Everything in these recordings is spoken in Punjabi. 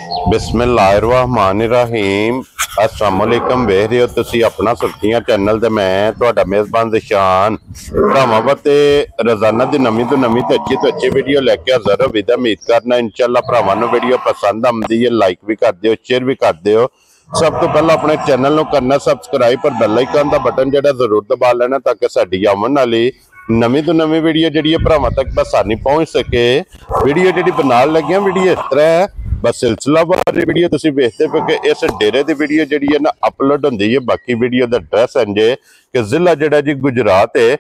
बिस्मिल्लाहिर्रहमानिर्रहीम अस्सलाम वालेकुम वेख रहे हो तुसी अपना सुर्खियां चैनल ते मैं तुहाडा मेज़बान ज़शान भरावां वास्ते रोजाना दी नवीं तो अच्छी वीडियो लैके हाज़र हो। विदा उम्मीद करना इंशाअल्लाह भरावां नूं वीडियो पसंद आउंदी है, लाइक भी कर दिओ, शेयर भी कर दिओ। सब तो पहला अपने चैनल नूं करना सबसक्राइब पर बैल आइकन दा बटन जिहड़ा जरूर दबा लेना ताकि साडी आउण वाली नवीं तो नवीं वीडियो जिहड़ी है भरावां तक बसानी पहुंच सके। वीडियो जिहड़ी बनाण लगियां वीडियो इस तरह है, बस सिलसिलावार वीडियो तुसीं वेखदे पे कि इस डेरे दी वीडियो जिहड़ी है ना अपलोड हुंदी है। बाकी वीडियो दा एड्रैस इंज है कि जिला जिहड़ा जी गुजरात है,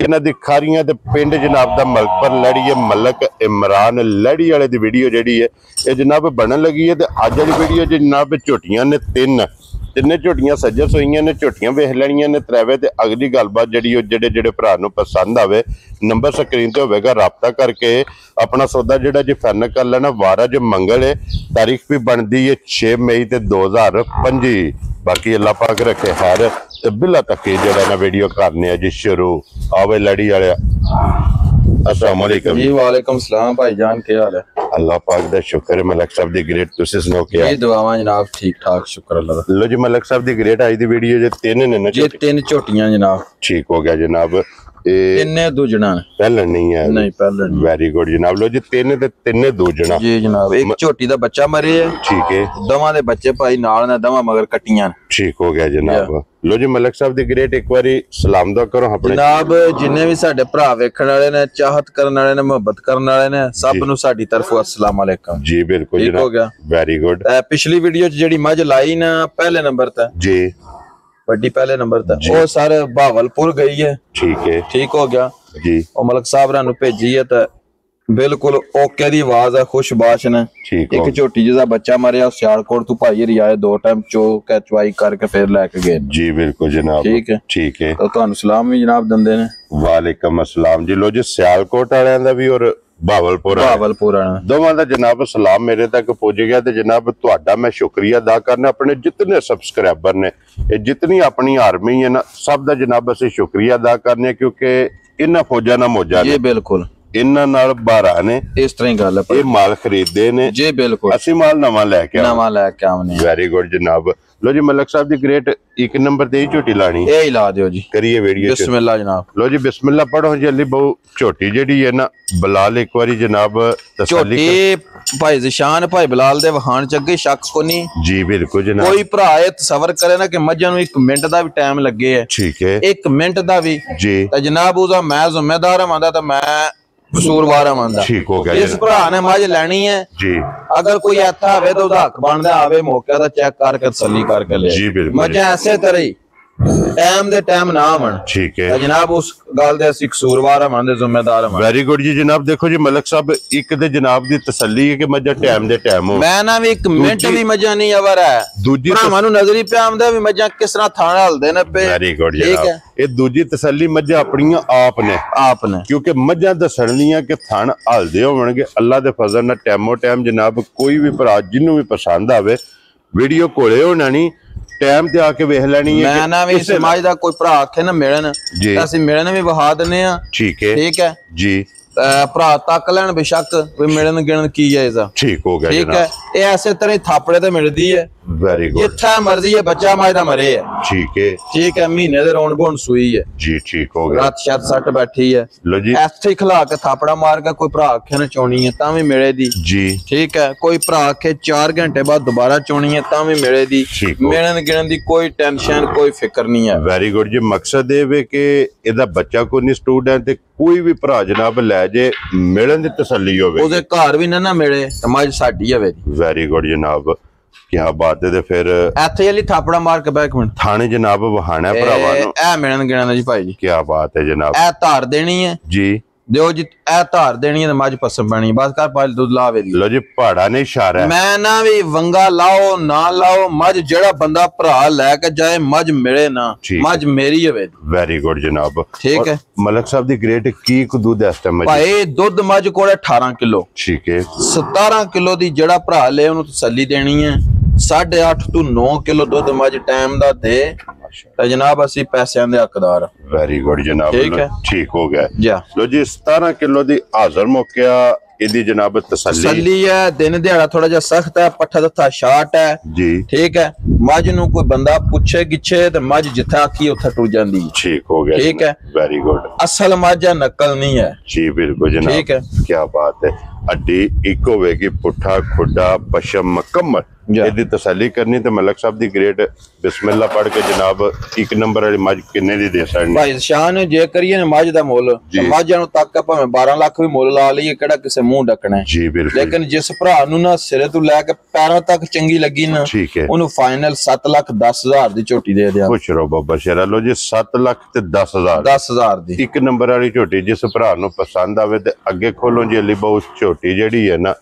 इन्हां दी खारियां ते पिंड जनाब दा मलकपुर लड़ी है। मलक इमरान लड़ी वाले दी वीडियो जिहड़ी है ये जनाब बनन लगी है। ते अज वाली वीडियो जनाब झोटियां ने तिन्ने झोटियां सज्जर सोईयां ने, झोटियां वेख लैनियां ने त्रैवे। ते अगली गलबात जिहड़ी जेड़े भरा नूं पसंद आवे नंबर स्क्रीन ते होवेगा, राबता करके अपना सौदा जिहड़ा जी फाइनल कर लेना। वार अज मंगल है, तारीख भी बनती है 6 मई ते 2025। बाकी अल्लाह पाक रखे खैर ते बिला तक जिहड़ा ना वीडियो करने जी शुरू। आवे लड़ी वाले अस्सलाम वालेकुम जी। वालेकुम सलाम भाईजान, क्या हाल है? अल्लाह पाक दा शुक्र है। मलक साहब दी ग्रेट तुसी सुनाओ क्या जी? दुआवां जनाब ठीक ठाक, शुक्र अल्लाह दा। लो जी मलक साहब the great I the video जे तीन ने ना जी, 3 झोटियां जनाब। ठीक हो गया जनाब। तिन्ने दूजना पहले नहीं है? नहीं पहले नहीं। वेरी गुड जनाब। लो जी तीन ते तिन्ने दूजना जी जनाब। एक झोटी दा बच्चा मरे है, ठीक है। दवा दे बच्चे भाई नाल ने, दवा मगर कट्टियां। ठीक हो गया जनाब। लो जी मलक साहब दी ग्रेट एक बारी सलाम दुआ करो अपने जनाब। जिन्ने भी साडे भरा वेखण वाले ने, चाहत करन वाले ने, मोहब्बत करन वाले ने, सब नूं साडी तरफों अस्सलाम वालेकुम जी। बिल्कुल ठीक हो गया, वेरी गुड। पिछली वीडियो च जेड़ी मज लाई ना पहले नंबर ते जी, बड़ी पहले नंबर ते वो सर भावलपुर गई है। ठीक है, ठीक हो गया जी। और मलक साहब ने भेजी है तो बिल्कुल ओके दी आवाज है, खुशबाश ने। एक झोटी जिहदा बच्चा मरिया सियालकोट तू भाई हरी आए, 2 टाइम चो के चवाई करके फिर लेके गए जी। बिल्कुल जनाब, ठीक है, ठीक है। तो तुहानू सलाम भी जनाब दंदे ने। वालेकुम अस्सलाम जी। लो जी सियालकोट वालियां दा भी और भावलपुर दोवां दा जनाब सलाम मेरे तक पहुंच गया। ते जनाब तुहाडा मैं शुक्रिया अदा करना अपने जितने सबसक्राइबर ने, जितनी अपनी आर्मी है ना, सब दा जनाब असीं शुक्रिया अदा करने, क्योंकि इन्हां फौजा ना मौजा ने। बिल्कुल इन्हां नाल बारा ने, इस तरह ही गल है। माल खरीदते ने जी, बिल्कुल। असीं माल नवां लैके आउने। वेरी गुड जनाब। लो जी मलक साहब दी ग्रेट एक नंबर ते ही झोटी लानी, ए ही ला दियो जी। करिए वीडियो बिस्मिल्लाह जनाब। लो जी बिस्मिल्लाह पढ़ो जी। अली बहु झोटी जेडी है ना बिलाल एक बारी जनाब तसल्ली भाई ज़शान भाई बिलाल दे वहान च अगे शक कोनी जी। बिल्कुल जनाब। कोई भरा ये तसव्वुर करे ना कि मज्जां नूं 1 मिनट दा भी टाइम लगे है, ठीक है, 1 मिनट दा भी जी, ते जनाब उसदा मैं जिम्मेदार आंदा ते मैं कसूरवार आंदा। ठीक हो गया। इस भरा ने मज लैनी है जी। अगर कोई ऐसा आवे तो उसदा हक बनदा आवे, मौके दा चेक करके तसल्ली करके ले जी। बिल्कुल मज्जां ऐसे तरह ही टाइम दे टाइम ना आवन, ठीक है जनाब। उस गल दे असीं कसूरवार आं, जिम्मेदार आं। वेरी गुड जी जनाब। देखो जी मलक साहब एक ते जनाब दी तसल्ली है कि मज्जां टाइम दे टाइम हो, मैं ना भी 1 मिनट भी मज्जां नहीं अवर है। दूजी भरावां नूं नजरी पे आंदा भी मज्जां किस तरह थाण हलदे ने पे। वेरी गुड जनाब। ये दूजी तसल्ली मज्जां अपनियां आप ने, क्योंकि मज्जां दसणियां कि थाण हलदे होवणगे। अल्लाह दे फजल नाल टाइमो टाइम जनाब कोई भी भरा जिन्नू भी पसंद आवे वीडियो कोले होना नहीं, टाइम ते आके वेख लैनी है। मैं ना भी समाज दा कोई भरा आखे ना मिलन जी, असीं मिलन भी वहा दने आ, ठीक है जी। भरा तक लैन बेशक कोई मिलन गिणन की है इसदा, ठीक हो गया, ठीक है। ये ऐसे तरह थापड़े ते मिलदी है। Very good. जिथे मर्जी है बच्चा मज दा मरे है, ठीक है, ठीक है। महीने दे रौन बोन सुई है जी, ठीक हो गया। रात शायद सट बैठी है, लो जी ऐसे ही खिला के थापड़ा मार के कोई भरा आखे ना चोनी है तां भी मिले दी जी, ठीक है। कोई भरा आखे 4 घंटे बाद दोबारा चोनी है तां भी मिले दी। मिलन गिणन दी कोई टेंशन कोई फिक्र नहीं है। वेरी गुड जी। मकसद ये वे कि इहदा बच्चा कोई नहीं स्टूडेंट ते कोई भी भरा जनाब लै जे मिलन दी तसल्ली होवे, ओदे घर भी ना मिले ते मज साडी होवे। वेरी गुड जनाब, क्या बात है। फिर इत्थे अली थापड़ा मार के बैक मिनट थाने जनाब वहाना है भरावां नूं ए मिलन गिणन जी भाई जी। क्या बात है जनाब। ए धार देनी है जी, दियो जी। ए धार देनी है मज पसम बनी, बस कर पाल दूध लावे दी। लो जी पहाड़ा ने इशारा है। मैं ना भी वंगा लाओ ना लाओ, मज जेड़ा बंदा भरा लेके जाए मज मिले ना, मज मेरी होवे। वेरी गुड जनाब, ठीक है। मलक साहब दी ग्रेट की दूध इस टाइम भाई दुध मज कोले 18 किलो, ठीक है। 17 किलो दी जेड़ा भरा ले उन्हें तसल्ली देनी है। 8.5 to 9 किलो दुध मज टाइम दा दे जनाब, असी पैसियां दे हकदार। ਵੈਰੀ ਗੁੱਡ ਜਨਾਬ। ਠੀਕ ਹੈ, ਠੀਕ ਹੋ ਗਿਆ ਜਾ ਲੋ ਜੀ। 17 ਕਿਲੋ ਦੀ ਹਾਜ਼ਰ ਮੌਕਿਆ ਇਹਦੀ ਜਨਾਬ ਤਸੱਲੀ ਹੈ। ਦਿਨ ਦਿਹਾੜਾ ਥੋੜਾ ਜਿਹਾ ਸਖਤ ਹੈ, ਪੱਠਾ ਦੱਥਾ ਸ਼ਾਰਟ ਹੈ ਜੀ। ਠੀਕ ਹੈ, ਮੱਝ ਨੂੰ ਕੋਈ ਬੰਦਾ ਪੁੱਛੇ ਗਿੱਛੇ ਤੇ ਮੱਝ ਜਿੱਥੇ ਆਖੀ ਉੱਥੇ ਟੁਰ ਜਾਂਦੀ। ਠੀਕ ਹੋ ਗਿਆ, ਠੀਕ ਹੈ, ਵੈਰੀ ਗੁੱਡ। ਅਸਲ ਮੱਝ ਹੈ, ਨਕਲ ਨਹੀਂ ਹੈ ਜੀ ਬਿਲਕੁਲ ਜਨਾਬ। ਠੀਕ ਹੈ, ਕੀ ਬਾਤ ਹੈ। ਅੱਡੀ ਇੱਕ ਹੋਵੇਗੀ, ਪੁੱਠਾ ਖੁੱਡਾ ਪਸ਼ਮ ਮੁਕੰਮਲ। ਇਹਦੀ ਤਸੱਲੀ ਕਰਨੀ ਤੇ ਮਲਕ ਸਾਹਿਬ ਦੀ ਗ੍ਰੇਡ ਬਿਸਮਿਲ੍ਲਾ ਪੜ੍ਹ ਕੇ ਜਨਾਬ 1 ਨੰਬਰ ਵਾਲੀ ਮੱਝ ਕਿੰਨੇ ਦੀ ਦੇ ਸਕਦੇ ਭਾਈ ਸ਼ਾਨ? ਜੇ ਕਰੀਏ ਨਾ ਮੱਝ ਦਾ ਮੁੱਲ, ਮੱਝਾਂ ਨੂੰ ਤੱਕ ਭਾਵੇਂ 12 ਲੱਖ ਵੀ ਮੁੱਲ ਲਾ ਲਈਏ, ਕਿਹੜਾ ਕਿਸੇ ਮੂੰਹ ਡੱਕਣਾ ਜੀ ਬਿਲਕੁਲ। ਲੇਕਿਨ ਜਿਸ ਭਰਾ ਨੂੰ ਨਾ ਸਿਰੇ ਤੋਂ ਲੈ ਕੇ ਪੈਰਾਂ ਤੱਕ ਚੰਗੀ ਲੱਗੀ ਨਾ, ਠੀਕ ਹੈ, ਉਹਨੂੰ ਫਾਈਨਲ 7,10,000 ਦੀ ਝੋਟੀ ਦੇ ਦਿਆਂ। ਖੁਸ਼ ਰਹੋ ਬਾਬਾ ਸ਼ੇਰਾ। ਲੋ ਜੀ 7 ਲੱਖ ਤੇ 10,000 ਦੀ 1 ਨੰਬਰ ਵਾਲੀ ਝੋਟੀ। ਜਿਸ ਭਰਾ ਨੂੰ ਪਸੰਦ ਆਵੇ ਤੇ ਅੱਗੇ ਖੋਲੋ ਜੀ। ਅਲੀ ਬਾਊ ਝੋਟੀ ਜਿਹੜੀ ਹੈ ਨਾ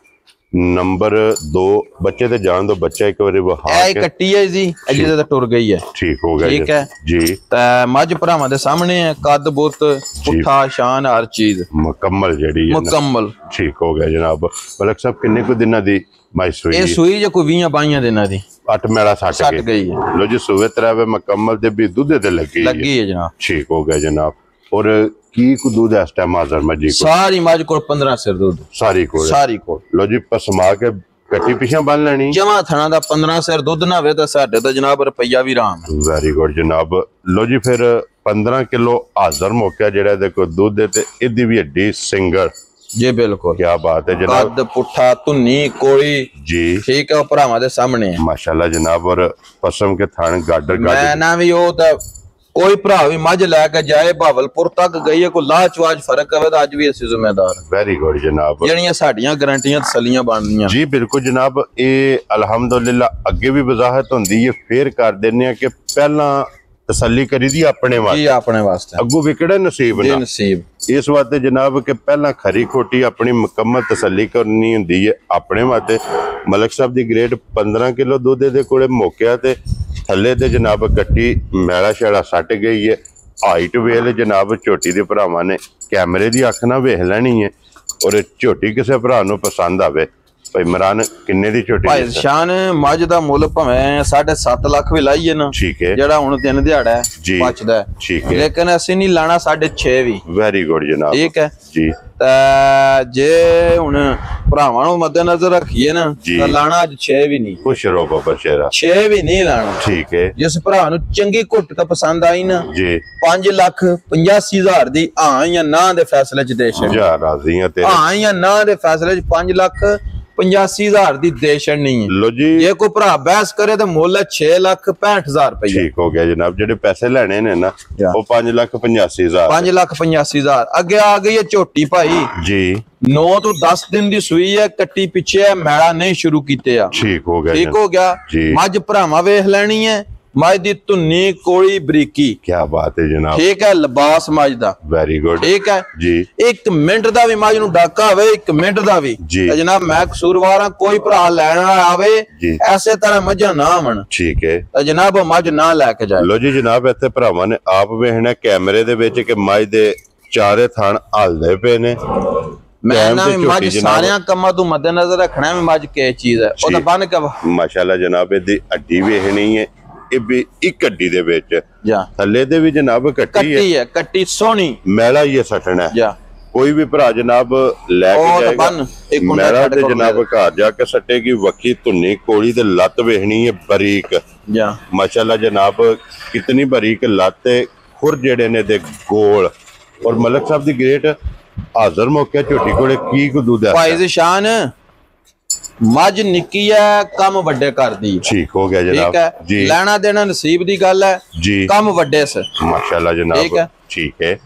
ਨੰਬਰ 2 ਬੱਚੇ ਤੇ ਜਾਣ ਦੋ, ਬੱਚਾ ਇੱਕ ਵਾਰੀ ਵਹਾ ਕੇ ਕੱਟੀ ਹੈ ਜੀ, ਅਜੇ ਤਾਂ ਟੁਰ ਗਈ ਹੈ। ਠੀਕ ਹੋ ਗਿਆ ਠੀਕ ਹੈ ਜੀ। ਤੇ ਮੱਝ ਭਰਾਵਾਂ ਦੇ ਸਾਹਮਣੇ ਹੈ, ਕੱਦ ਬੁੱਤ ਪੁੱਠਾ ਸ਼ਾਨ ਹਰ ਚੀਜ਼ ਮੁਕੰਮਲ ਜਿਹੜੀ ਹੈ ਮੁਕੰਮਲ। ਠੀਕ ਹੋ ਗਿਆ ਜਨਾਬ। ਮਲਕ ਸਾਹਿਬ ਕਿੰਨੇ ਕੁ ਦਿਨਾਂ ਦੀ ਮਾਈ ਸੂਈ? ਇਹ ਸੂਈ ਜੇ ਕੋਈ 20-22 ਦਿਨਾਂ ਦੀ 8 ਮੇਲਾ ਸੱਟ ਗਈ ਹੈ। ਲੋ ਜੀ ਸੂਏ ਤਰਾਵੇ ਮੁਕੰਮਲ ਤੇ ਵੀ ਦੁੱਧ ਤੇ ਲੱਗੀ ਹੈ ਜਨਾਬ। ਠੀਕ ਹੋ ਗਿਆ ਜਨਾਬ। ਔਰ ਕੀ ਕੁ ਦੁੱਧ ਇਸ ਟਾਈਮ ਹਾਜ਼ਰ ਮੱਜੀ ਕੋਲ? ਸਾਰੀ ਮੱਝ ਕੋਲ 15 ਸਿਰ ਦੁੱਧ ਸਾਰੀ ਕੋਲ। ਲੋ ਜੀ ਪਸਮਾ ਕੇ ਕੱਟੀ ਪਿਛਾਂ ਬੰਨ ਲੈਣੀ ਜਮਾ ਥਣਾ ਦਾ 15 ਸਿਰ ਦੁੱਧ ਨਾ ਹੋਵੇ ਤਾਂ ਸਾਡੇ ਤਾਂ ਜਨਾਬ ਰੁਪਈਆ ਵੀ ਰਾਮ। ਵੈਰੀ ਗੁੱਡ ਜਨਾਬ। ਲੋ ਜੀ ਫਿਰ 15 ਕਿਲੋ ਹਾਜ਼ਰ ਮੌਕਿਆ ਜਿਹੜਾ ਇਹਦੇ ਕੋਲ ਦੁੱਧ ਹੈ ਤੇ ਇਹਦੀ ਵੀ ਹੱਡੀ ਸਿੰਗਲ ਜੀ ਬਿਲਕੁਲ। ਕੀ ਬਾਤ ਹੈ ਜਨਾਬ। ਕੱਦ ਪੁੱਠਾ ਧੁੰਨੀ ਕੋਲੀ ਜੀ ਠੀਕ ਹੈ, ਉਹ ਭਰਾਵਾਂ ਦੇ ਸਾਹਮਣੇ ਹੈ ਮਾਸ਼ਾਅੱਲਾ ਜਨਾਬ। ਔਰ ਪਸਮ ਕੇ ਥਾਣ ਗਾਡਰ ਮੈਂ ਨਾ ਵੀ ਉਹ ਤਾਂ ਕੋਈ ਭਰਾ ਵੀ ਮੱਝ ਲੈ ਕੇ ਜਾਏ ਭਾਵਲਪੁਰ ਤੱਕ ਗਈ ਹੈ, ਕੋਈ ਲਾਹ ਚਵਾਜ ਫਰਕ ਹੋਵੇ ਤਾਂ ਅੱਜ ਵੀ ਅਸੀਂ ਜ਼ਿੰਮੇਦਾਰ। ਵੈਰੀ ਗੁੱਡ ਜਨਾਬ। ਜਿਹੜੀਆਂ ਸਾਡੀਆਂ ਗਰੰਟੀਆਂ ਤਸੱਲੀਆਂ ਬਣਦੀਆਂ ਜੀ ਬਿਲਕੁਲ ਜਨਾਬ। ਇਹ ਅਲਹਮਦੁਲਿਲਾ ਅੱਗੇ ਵੀ ਵਜ਼ਾਹਤ ਹੁੰਦੀ ਹੈ, ਫੇਰ ਕਰ ਦਿੰਨੇ ਆ ਕਿ ਪਹਿਲਾਂ ਤਸੱਲੀ ਕਰੀਦੀ ਆਪਣੇ ਵਾਸਤੇ। ਆਪਣੇ ਵਾਸਤੇ ਅੱਗੋਂ ਵਿਕੜੇ ਨਸੀਬ ਨਾ ਨਸੀਬ। ਇਸ ਵਾਸਤੇ ਜਨਾਬ ਕਿ ਪਹਿਲਾਂ ਖਰੀ ਖੋਟੀ ਆਪਣੀ ਮੁਕੰਮਲ ਤਸੱਲੀ ਕਰਨੀ ਹੁੰਦੀ ਹੈ ਆਪਣੇ ਵਾਸਤੇ। ਮਲਕ ਸਾਹਿਬ ਦੀ ਗ੍ਰੇਡ 15 ਕਿਲੋ ਦੁੱਧ ਦੇ ਕੋਲੇ ਮੌਕਿਆ ਤੇ ਥੱਲੇ ਤੇ ਜਨਾਬ ਕੱਟੀ ਮੈਲਾ ਸ਼ੈਲਾ ਸੱਟ ਗਈ ਹੈ। ਹਾਈਟ ਵੇਲ ਜਨਾਬ ਝੋਟੀ ਦੇ ਭਰਾਵਾਂ ਨੇ ਕੈਮਰੇ ਦੀ ਅੱਖ ਨਾਲ ਵੇਖ ਲੈਣੀ ਹੈ। ਔਰ ਝੋਟੀ ਕਿਸੇ ਭਰਾ ਨੂੰ ਪਸੰਦ ਆਵੇ। ਭਾਈ ਇਮਰਾਨ ਕਿੰਨੇ ਦੀ ਝੋਟੀ? ਭਾਈ ਸ਼ਾਨ ਮੱਝ ਦਾ ਮੁੱਲ ਭਾਵੇਂ 7.5 ਲੱਖ ਵੀ ਲਾਈਏ ਨਾ, ਠੀਕ ਹੈ, ਜਿਹੜਾ ਹੁਣ ਦਿਨ ਦਿਹਾੜਾ ਹੈ ਬਚਦਾ ਹੈ, ਠੀਕ ਹੈ, ਲੇਕਿਨ ਅਸੀਂ ਨਹੀਂ ਲਾਣਾ 6.5 ਵੀ। ਵੈਰੀ ਗੁੱਡ ਜਨਾਬ। ਠੀਕ ਹੈ ਜੀ। ਤਾਂ ਜੇ ਹੁਣ ਭਰਾਵਾਂ ਨੂੰ ਮੱਦੇ ਨਜ਼ਰ ਰੱਖੀਏ ਨਾ ਤਾਂ ਲਾਣਾ ਅੱਜ 6 ਵੀ ਨਹੀਂ। ਖੁਸ਼ ਰਹੋ ਬਾਬਾ ਸ਼ੇਰਾ। 6 ਵੀ ਨਹੀਂ ਲਾਣਾ। ਠੀਕ ਹੈ। ਜਿਸ ਭਰਾ ਨੂੰ ਚੰਗੀ ਘੁੱਟ ਤਾਂ ਪਸੰਦ ਆਈ ਨਾ ਜੀ 5,85,000 ਦੀ ਹਾਂ ਜਾਂ ਨਾ ਦੇ ਫੈਸਲੇ ਚ ਦੇ ਛੱਡ। ਜਾ ਰਾਜ਼ੀ ਆ ਤੇਰੇ। ਹਾਂ ਜਾਂ ਨਾ ਦੇ ਫੈਸਲੇ ਚ 5,85,000 ਦੀ ਦੇ ਛੱਡਣੀ ਹੈ। ਲੋ ਜੀ ਜੇ ਕੋਈ ਭਰਾ ਬਹਿਸ ਕਰੇ ਤਾਂ ਮੁੱਲ 6,65,000 ਰੁਪਏ। ਠੀਕ ਹੋ ਗਿਆ ਜਨਾਬ। ਜਿਹੜੇ ਪੈਸੇ ਲੈਣੇ ਨੇ ਨਾ ਉਹ 5,85,000 5,85,000। ਅੱਗੇ ਆ ਗਈ ਹੈ ਝੋਟੀ ਭਾਈ ਜੀ। 9 ਤੋਂ 10 ਦਿਨ ਦੀ ਸੂਈ ਹੈ, ਕੱਟੀ ਪਿੱਛੇ ਹੈ, ਮੈਲਾ ਨਹੀਂ ਸ਼ੁਰੂ ਕੀਤੇ ਆ। ਠੀਕ ਹੋ ਗਿਆ। ਠੀਕ ਹੋ ਗਿਆ। ਮੱਝ ਭਰਾਵਾਂ ਵੇਖ ਲੈਣੀ ਹੈ। ਮੱਝ ਦੀ ਧੁੰਨੀ ਕੋਲੀ ਬਰੀਕੀ। ਕੀ ਬਾਤ ਹੈ ਜਨਾਬ। ਠੀਕ ਹੈ, ਲਿਬਾਸ ਮੱਝ ਦਾ ਵੈਰੀ ਗੁੱਡ। ਠੀਕ ਹੈ ਜੀ। 1 ਮਿੰਟ ਦਾ ਵੀ ਮੱਝ ਨੂੰ ਡਾਕਾ ਹੋਵੇ, 1 ਮਿੰਟ ਦਾ ਵੀ ਜਨਾਬ ਮੈਂ ਕਸੂਰਵਾਰ ਹਾਂ। ਕੋਈ ਭਰਾ ਲੈਣ ਵਾਲਾ ਆਵੇ ਐਸੇ ਤਰ੍ਹਾਂ ਮੱਝਾਂ ਨਾ ਆਵਣ। ਠੀਕ ਹੈ ਤਾਂ ਜਨਾਬ ਉਹ ਮੱਝ ਨਾ ਲੈ ਕੇ ਜਾਏ। ਲੋ ਜੀ ਜਨਾਬ ਇੱਥੇ ਭਰਾਵਾਂ ਨੇ ਆਪ ਵੇਖਣਾ ਕੈਮਰੇ ਦੇ ਵਿੱਚ ਕਿ ਮੱਝ ਦੇ ਚਾਰੇ ਥਣ ਹਲਦੇ ਪਏ ਨੇ। ਮੈਂ ਨਾ ਮੱਝ ਸਾਰਿਆਂ ਕੰਮਾਂ ਤੋਂ ਮੱਦੇ ਨਜ਼ਰ ਰੱਖਣਾ ਵੀ ਮੱਝ ਕੀ ਚੀਜ਼ ਹੈ। ਉਹ ਤਾਂ ਬੰਨ ਕੇ ਮਾਸ਼ਾਅੱਲਾ ਜਨਾਬ ਇਹਦੀ ਅੱਡੀ ਵੇਖਣੀ ਹੈ। ਇਹ ਵੀ ਇੱਕ ਅੱਡੀ ਦੇ ਵਿੱਚ ਥੱਲੇ ਦੇ ਵੀ ਜਨਾਬ ਕੱਟੀ ਹੈ। ਕੱਟੀ ਸੋਹਣੀ ਮੈਲਾ ਹੀ ਸੱਟਣਾ ਹੈ। ਕੋਈ ਵੀ ਭਰਾ ਜਨਾਬ ਲੈ ਕੇ ਜਾਏਗਾ ਮੈਲਾ ਤੇ ਜਨਾਬ ਘਰ ਜਾ ਕੇ ਸੱਟੇਗੀ। ਵੱਖੀ ਧੁੰਨੀ ਕੋਲੀ ਤੇ ਲੱਤ ਵੇਖਣੀ ਹੈ ਬਰੀਕ। ਮਾਸ਼ਾਅੱਲਾ ਜਨਾਬ ਕਿਤਨੀ ਬਰੀਕ ਲੱਤ ਹੈ। ਖੁਰ ਜਿਹੜੇ ਨੇ ਦੇ ਗੋਲ। ਔਰ ਮਲਕ ਸਾਹਿਬ ਦੀ ਗ੍ਰੇਟ ਹਾਜ਼ਰ ਮੌਕਿਆ ਝੋਟੀ ਕੋਲੇ ਕੀ ਕੁ ਦੁੱਧ ਹੈ? ਭਾਈ ਸ਼ਾਨ ਮੱਝ ਨਿੱਕੀ ਹੈ, ਕੰਮ ਵੱਡੇ ਕਰਦੀ। ਠੀਕ ਹੋ ਗਿਆ ਜਨਾਬ। ਜੀ ਲੈਣਾ ਦੇਣਾ ਨਸੀਬ ਦੀ ਗੱਲ ਹੈ ਜੀ। ਕੰਮ ਵੱਡੇ ਸੇ ਮਾਸ਼ਾਅੱਲਾ ਜਨਾਬ। ਠੀਕ ਹੈ।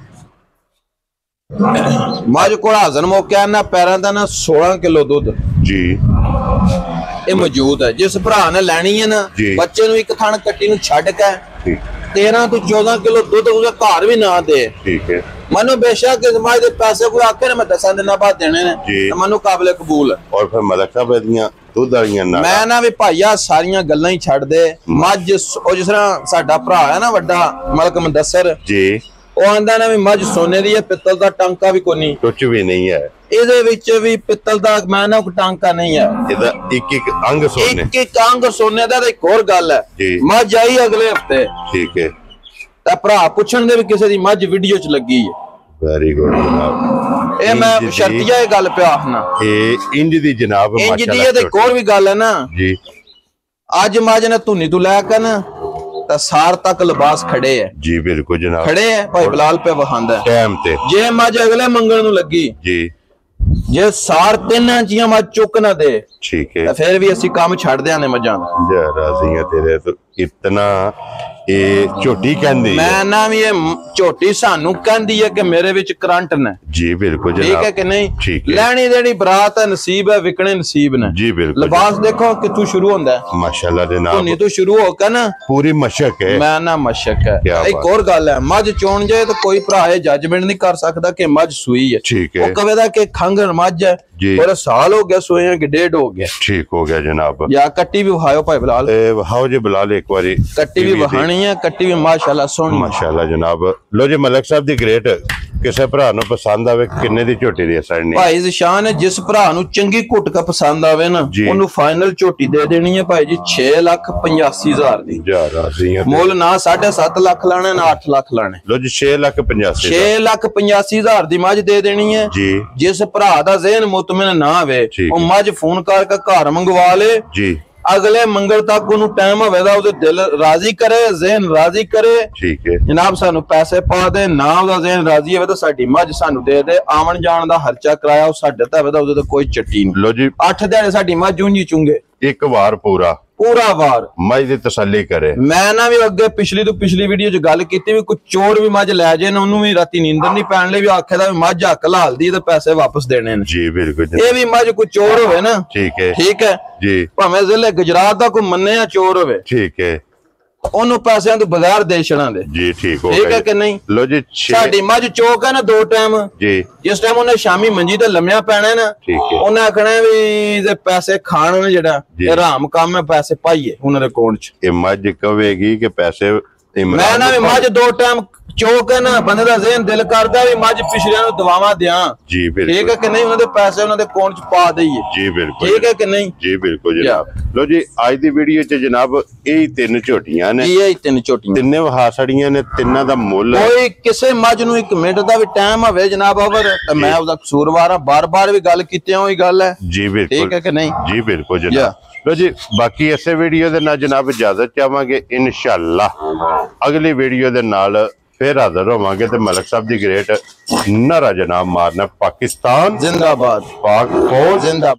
ਮੱਝ ਕੋਲ ਹਾਜ਼ਰ ਮੌਕਿਆ ਨਾ ਪੈਰਾਂ ਦਾ ਨਾ 16 ਕਿਲੋ ਦੁੱਧ ਜੀ ਇਹ ਮੌਜੂਦ ਹੈ। ਜਿਸ ਭਰਾ ਨੇ ਲੈਣੀ ਹੈ ਨਾ ਬੱਚੇ ਨੂੰ ਇੱਕ ਥਣ ਕੱਟੀ ਨੂੰ ਛੱਡ ਕੇ 13 ਤੋਂ 14 ਕਿਲੋ ਦੁੱਧ ਉਹਦੇ ਘਰ ਵੀ ਨਾ ਦੇ। ਠੀਕ ਹੈ। ਮੈਨੂੰ ਬੇਸ਼ੱਕ ਇਸ ਮੱਝ ਦੇ ਪੈਸੇ ਕੋਈ ਆਖੇ ਨੇ ਮੈਂ 10 ਦਿਨਾਂ ਬਾਅਦ ਦੇਣੇ ਨੇ, ਮੈਨੂੰ ਕਾਬਲੇ ਕਬੂਲ ਹੈ। ਔਰ ਫਿਰ ਮਲਕ ਸਾਹਿਬ ਇਹਦੀਆਂ ਦੁੱਧ ਵਾਲੀਆਂ ਨਾ ਮੈਂ ਨਾ ਵੀ ਭਾਈਆ ਸਾਰੀਆਂ ਗੱਲਾਂ ਹੀ ਛੱਡ ਦੇ। ਮੱਝ ਉਹ ਜਿਸ ਤਰ੍ਹਾਂ ਸਾਡਾ ਭਰਾ ਹੈ ਨਾ ਵੱਡਾ ਮਲਕ ਮੁਦੱਸਰ ਜੀ, ਉਹ ਆਂਦਾ ਨਾ ਵੀ ਮੱਝ ਸੋਨੇ ਦੀ ਹੈ, ਪਿੱਤਲ ਦਾ ਟਾਂਕਾ ਵੀ ਕੋਈ ਨਹੀਂ, ਕੁਝ ਵੀ ਨਹੀਂ ਹੈ ਇਹਦੇ ਵਿੱਚ ਵੀ। ਪਿੱਤਲ ਦਾ ਮੈਂ ਨਾ ਕੋਈ ਟਾਂਕਾ ਨਹੀਂ ਹੈ ਇਹਦਾ। ਇੱਕ ਅੰਗ ਸੋਨੇ, ਇੱਕ ਅੰਗ ਸੋਨੇ ਦਾ। ਇੱਕ ਹੋਰ ਗੱਲ ਹੈ ਮੱਝ ਆਈ ਅਗਲੇ ਹਫਤੇ। ਠੀਕ ਹੈ। ਤੇ ਭਰਾ ਪੁੱਛਣ ਦੇ ਵੀ ਕਿਸੇ ਦੀ ਮੱਝ ਵੀਡੀਓ 'ਚ ਲੱਗੀ ਹੈ। ਵੈਰੀ ਗੁੱਡ ਜਨਾਬ। ਇਹ ਮੈਂ ਸ਼ਰਤੀਆ ਇਹ ਗੱਲ ਪਿਆ ਆਖਣਾ, ਇਹ ਇੰਜ ਦੀ ਜਨਾਬ ਇੰਜ ਦੀ ਹੈ। ਤੇ ਇੱਕ ਹੋਰ ਵੀ ਗੱਲ ਹੈ ਨਾ ਜੀ, ਅੱਜ ਮੱਝ ਨੇ ਧੁੰਨੀ ਤੋਂ ਲੈ ਕੇ ਨਾ ਤਾਂ ਸਾਰ ਤੱਕ ਲਿਬਾਸ ਖੜੇ ਹੈ ਜੀ ਬਿਲਕੁਲ ਜਨਾਬ, ਖੜੇ ਹੈ। ਭਾਈ ਬਲਾਲ पे ਵਹਾਂਦਾ ਟਾਈਮ ਤੇ ਜੇ ਮੱਝ ਅਗਲੇ ਮੰਗਣ ਨੂੰ ਲੱਗੀ ਜੀ, ਜੇ ਸਾਰ 3 ਇੰਚੀਆਂ ਮੱਝ ਚੁੱਕ ਨਾ ਦੇ ਠੀਕ ਹੈ, ਤਾਂ ਫਿਰ ਵੀ ਅਸੀਂ ਕੰਮ ਛੱਡ ਦਿਆਂਗੇ ਮੱਝਾਂ ਦਾ। ਜਾ ਰਾਜ਼ੀ ਹੈ ਤੇਰੇ ਤੋਂ। ਇਤਨਾ ਇਹ ਝੋਟੀ ਕਹਿੰਦੀ ਮੈਂ ਨਾ ਵੀ ਇਹ ਝੋਟੀ ਸਾਨੂੰ ਕਹਿੰਦੀ ਹੈ ਕਿ ਮੇਰੇ ਵਿੱਚ ਕਰੰਟ ਨੇ। ਜੀ ਬਿਲकुल ਠੀਕ जनाब, है कि नहीं? ठीक है, ਲੈਣੀ ਦੇਣੀ ਬਰਾਤ ਹੈ, ਨਸੀਬ ਹੈ, ਵਿਕਣੇ ਨਸੀਬ ਨੇ। जी बिल्कुल, ਲਿਬਾਸ ਦੇਖੋ ਕਿੱਥੋਂ ਸ਼ੁਰੂ ਹੁੰਦਾ ਹੈ, माशाल्लाह जनाब, ਧੁਨੀ ਤੋਂ ਸ਼ੁਰੂ ਹੋ ਕੇ ਨਾ पूरी मशक है। ਮੈਂ ਨਾ ਮਸ਼ਕ ਹੈ। ਕਿਆ ਇੱਕ ਹੋਰ ਗੱਲ ਹੈ, ਮੱਝ ਚੋਣ ਜਾਏ ਤਾਂ ਕੋਈ ਭਰਾ ਇਹ ਜੱਜਮੈਂਟ ਨਹੀਂ ਕਰ ਸਕਦਾ ਕਿ ਮੱਝ ਸੂਈ ਹੈ। ठीक है ਉਹ ਕਹੇਗਾ ਕਿ ਖੰਗਰ ਮੱਝ ਹੈ जी, और साल हो गया सोए कि 1.5 हो गया। ठीक हो गया जनाब। या कट्टी भी वहायो भाई बिलाल, वहाओ जी बिलाल एक बारी कट्टी भी वहानी है, कट्टी भी माशाल्लाह सोहनी माशाल्लाह जनाब। लो जी मलिक साहब दी ग्रेट ਕਿਸੇ ਭਰਾ ਨੂੰ ਪਸੰਦ ਆਵੇ ਕਿੰਨੇ ਦੀ ਝੋਟੀ ਦੀ ਅਸਰ ਨਹੀਂ ਭਾਈ ਜ਼ਿਸ਼ਾਨ, ਜਿਸ ਭਰਾ ਨੂੰ ਚੰਗੀ ਘੁੱਟਕਾ ਪਸੰਦ ਆਵੇ ਨਾ ਉਹਨੂੰ ਫਾਈਨਲ ਝੋਟੀ ਦੇ ਦੇਣੀ ਹੈ ਭਾਈ ਜੀ 6,85,000 ਦੀ। ਜਾ ਰਾਜ਼ੀ ਹੈ ਮੁੱਲ ਨਾ 7.5 ਲੱਖ ਲਾਣੇ ਨਾ 8 ਲੱਖ ਲਾਣੇ। ਲੋ ਜੀ 6,85,000 6,85,000 ਦੀ ਮੱਝ ਦੇ ਦੇਣੀ ਹੈ ਜੀ। ਜਿਸ ਭਰਾ ਦਾ ਜ਼ਿਹਨ ਮੁਤਮਿਨ ਨਾ ਹੋਵੇ ਉਹ ਮੱਝ ਫੋਨ ਕਰਕੇ ਘਰ ਮੰਗਵਾ ਲੇ ਜੀ, ਅਗਲੇ ਮੰਗਲ ਤੱਕ ਉਹਨੂੰ ਟਾਈਮ ਹੋਵੇਗਾ, ਉਹਦੇ ਦਿਲ ਰਾਜ਼ੀ ਕਰੇ, ਜ਼ਿਹਨ ਰਾਜ਼ੀ ਕਰੇ। ਠੀਕ ਹੈ ਜਨਾਬ ਸਾਨੂੰ ਪੈਸੇ ਪਾ ਦੇ, ਨਾ ਉਹਦਾ ਜ਼ਿਹਨ ਰਾਜ਼ੀ ਹੋਵੇ ਤਾਂ ਸਾਡੀ ਮੱਝ ਸਾਨੂੰ ਦੇ ਦੇ। ਆਵਣ ਜਾਣ ਦਾ ਖਰਚਾ ਕਰਾਇਆ ਉਹ ਸਾਡੇ ਤਾਂ ਹੋਵੇ ਤਾਂ ਉਹਦੇ ਤੇ ਕੋਈ ਚੱਟੀ ਨਹੀਂ। ਲੋ ਜੀ 8 ਦਿਨ ਸਾਡੀ ਮੱਝ ਉਂਝੀ ਚੁੰਗੇ, ਇੱਕ ਵਾਰ ਪੂਰਾ ਵਾਰ ਮੱਝ ਦੀ ਤਸੱਲੀ ਕਰੇ। ਮੈਂ ਨਾ ਵੀ ਅੱਗੇ ਪਿਛਲੀ ਤੋਂ ਪਿਛਲੀ ਵੀਡੀਓ 'ਚ ਗੱਲ ਕੀਤੀ ਵੀ ਕੋਈ ਚੋਰ ਵੀ ਮੱਝ ਲੈ ਜੇ ਨਾ ਉਹਨੂੰ ਵੀ ਰਾਤੀ ਨੀਂਦਰ ਨਹੀਂ ਪੈਣ ਲਈ ਵੀ ਆਖੇ ਦਾ ਵੀ ਮੱਝ ਹੱਕ ਲਾਲਦੀ ਤੇ ਪੈਸੇ ਵਾਪਸ ਦੇਣੇ ਨੇ। ਜੀ ਬਿਲਕੁਲ, ਇਹ ਵੀ ਮੱਝ ਕੋਈ ਚੋਰ ਹੋਵੇ ਨਾ, ਠੀਕ ਹੈ ਜੀ, ਭਾਵੇਂ ਜ਼ਿਲ੍ਹੇ ਗੁਜਰਾਤ ਦਾ ਕੋਈ ਮੰਨਿਆ ਚੋਰ ਹੋਵੇ, ਠੀਕ ਹੈ, ਉਹਨੂੰ ਪੈਸਿਆਂ ਤੋਂ ਬਗੈਰ ਦੇ ਛੜਾਂ ਦੇ। ਜੀ ਠੀਕ ਹੋ ਠੀਕ ਹੈ ਕਿ ਨਹੀਂ? ਲੋ ਜੀ ਸਾਡੀ ਮੱਝ ਚੋਕ ਹੈ ਨਾ 2 ਟਾਈਮ ਜੀ, ਜਿਸ ਟਾਈਮ ਉਹਨੇ ਸ਼ਾਮੀ ਮੰਜੀ ਤੇ ਲੰਮਿਆ ਪੈਣਾ ਨਾ ਠੀਕ ਹੈ, ਉਹਨੇ ਆਖਣਾ ਵੀ ਇਹਦੇ ਪੈਸੇ ਖਾਣ ਨੇ ਜਿਹੜਾ ਇਹ ਹਰਾਮ ਕੰਮ ਹੈ, ਪੈਸੇ ਪਾਈਏ ਉਹਨਾਂ ਦੇ ਅਕਾਊਂਟ 'ਚ। ਇਹ ਮੱਝ ਕਹੇਗੀ ਕਿ ਪੈਸੇ ਮੈਂ ਨਾ ਵੀ ਮੱਝ 2 ਟਾਈਮ ਚੋਕ ਹੈ ਨਾ, ਬੰਦੇ ਦਾ ਜ਼ਿਹਨ ਦਿਲ ਕਰਦਾ ਵੀ ਮੱਝ ਪਿਛਲਿਆਂ ਨੂੰ ਦਵਾਵਾਂ ਦਿਆਂ। ਜੀ ਬਿਲਕੁਲ, ਠੀਕ ਹੈ ਕਿ ਨਹੀਂ? ਉਹਨਾਂ ਦੇ ਪੈਸੇ ਉਹਨਾਂ ਦੇ ਅਕਾਊਂਟ 'ਚ ਪਾ ਦਈਏ। ਜੀ ਬਿਲकुल, ਠੀਕ ਹੈ ਕਿ ਨਹੀਂ? ਜੀ ਬਿਲकुल ਜਨਾਬ। ਲੋ ਜੀ ਅੱਜ ਦੀ ਵੀਡੀਓ 'ਚ ਜਨਾਬ ਇਹ 3 ਝੋਟੀਆਂ ਨੇ, ਇਹ 3 ਝੋਟੀਆਂ, ਤਿੰਨੇ ਵਹਾਸੜੀਆਂ ਨੇ, ਤਿੰਨਾਂ ਦਾ ਮੁੱਲ ਕੋਈ ਕਿਸੇ ਮੱਝ ਨੂੰ 1 ਮਿੰਟ ਦਾ ਵੀ ਟਾਈਮ ਹੋਵੇ ਜਨਾਬ ਅਵਰ ਤਾਂ ਮੈਂ ਉਹਦਾ ਕਸੂਰਵਾਰ ਹਾਂ। ਬਾਰ-ਬਾਰ ਵੀ ਗੱਲ ਕੀਤੀ ਹੋਈ ਗੱਲ ਹੈ। ਜੀ ਬਿਲकुल, ਠੀਕ ਹੈ ਕਿ ਨਹੀਂ? ਜੀ ਬਿਲकुल ਜਨਾਬ। ਲੋ ਜੀ ਬਾਕੀ ਇਸੇ ਵੀਡੀਓ ਦੇ ਨਾਲ ਜਨਾਬ ਇਜਾਜ਼ਤ ਚਾਹਾਂਗੇ, ਇਨਸ਼ਾਅੱਲਾ ਅਗਲੀ ਵੀਡੀਓ ਦੇ ਨਾਲ फिर हाजिर होवांगे। तो मलिक साहब दी ग्रेट नारा जनाब मारना पाकिस्तान जिंदाबाद, पाक फौज जिंदाबाद।